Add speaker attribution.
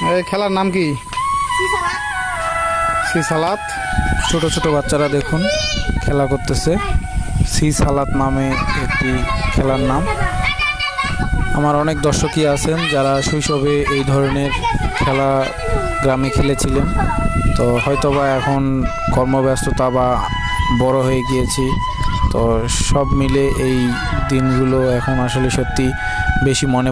Speaker 1: এই খেলার নাম কি? সি সালাত। ছোট ছোট বাচ্চারা দেখুন খেলা করতেছে। সি সালাত নামে একটি খেলার নাম। আমার অনেক দর্শকই আছেন যারা শৈশবে এই ধরনের খেলা গ্রামে খেলেছিলেন, তো হয়তোবা এখন কর্মব্যস্ততা বা বড় হয়ে গিয়েছি, তো সব মিলে এই দিনগুলো এখন আসলে সত্যি বেশি মনে